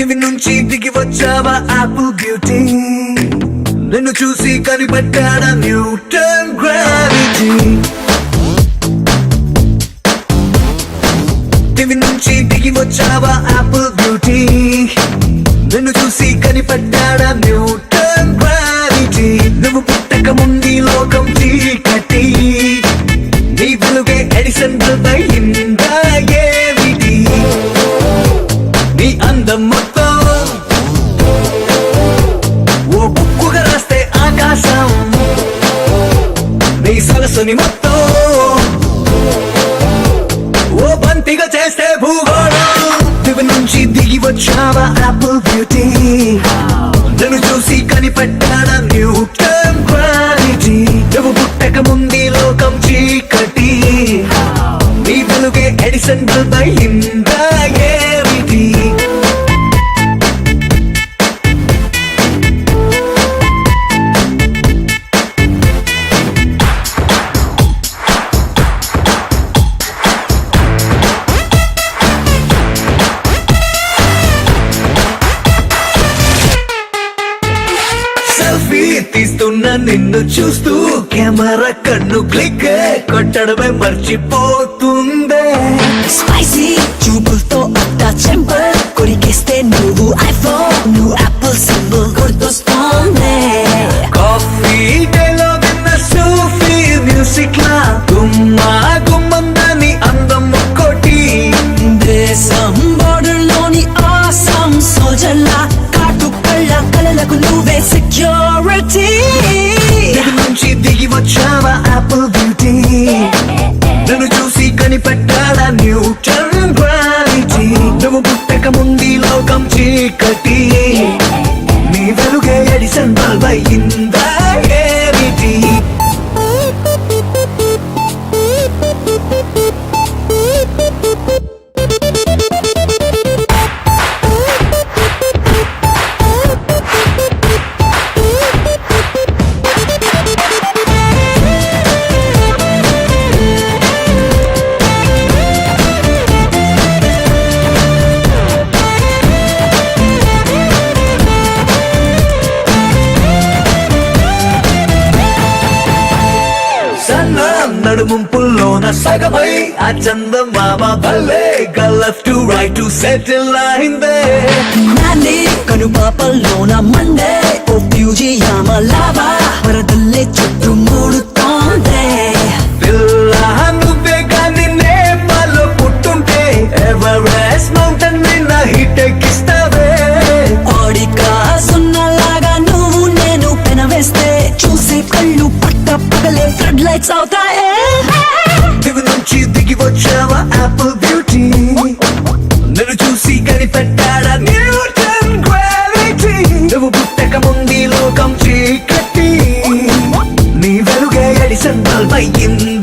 దివి నుంచి దిగి వచ్చావా యాపిల్ బ్యూటీ, నిన్ను చూసి కనిపెట్టాడా న్యూటన్ గ్రావిటీ. దివి నుంచి దిగి వచ్చావా యాపిల్ బ్యూటీ, నిన్ను చూసి కనిపెట్టాడా న్యూటన్ గ్రావిటీ. నువ్వు పుట్టక ముందు లోకం చీకటి, నీ వెలుగే ఎడిసన్ బల్బ్ అయిందా ఏమిటి. నీ అందం మొత్తం ఓ బుక్కుగా రాస్తే ఆకాశం, నీ సరస్సుని మొత్తం ఓ బంతిగా చేస్తే భూగోళం. దివి నుంచి దిగి వచ్చావా యాపిల్ బ్యూటీ, నన్ను చూసి కనిపెట్టాడా న్యూటన్ గ్రావిటీ. నువ్వు పుట్టక ముందు లోకం చీకటి, నీ వెలుగే ఎడిసన్ బల్బ్ అయిందా ఏమిటి. సెల్ఫీ తీస్తున్న నిన్ను చూస్తూ కెమెరా కన్ను క్లిక్ కొట్టడమే మర్చిపోతుందే. స్పైసీ చూపులతో అట్టా చెంపర్ కొరికేస్తే నువ్వు ఐఫోన్, నువ్వు యాపిల్ సింబల్ గుర్తొస్తోంది. కాఫీ డేలో విన్న సూఫీ మ్యూజిక్ లా గుమ్మా గుమ్మందని అందం ఒక్కోటి. దేశం బోర్డర్ లోని ఆసం సోజల్లా కాటు కళ్ళ కలలకు నువ్వే సెక్యూరిటీ. దివి నుంచి దిగి వచ్చావా యాపిల్ బ్యూటీ, నన్ను చూసి కనిపెట్టాడా న్యూటన్ గ్రావిటీ. నువ్వు పుట్టక ముందు లోకం చీకటి, నీ వెలుగే ఎడిసన్ బల్బ్ అయిందా ఏమిటి. నడుముంపుల్లోన సగమై ఆ చందమామ భలే left to right to settle అయిందే. నాంది కనుపాపల్లోన మండే ఓ ఫ్యూజియామ లావా వరదల్లే చుట్టూ మూడుతోందే. పిల్ల నువ్వే కానీ నేపాల్లో పుట్టుంటే ఎవరెస్ట్ మౌంటైన్ నిన్న హిట్ ఎక్కిస్తావే. ఓడికా సున్నలాగా నువ్వు నేను పెనవేస్తే చూసే కళ్ళు పట్ట పగలే ఫ్లడ్ లైట్స్ అవుతాయే. దివి నుంచి దిగి వచ్చావా యాపిల్ బ్యూటీ, నన్ను చూసి కనిపెట్టాడా న్యూటన్ గ్రావిటీ. నువ్వు పుట్టక ముందు లోకం చీకటి, నీ వెలుగే ఎడిసన్ బల్బ్ అయిందా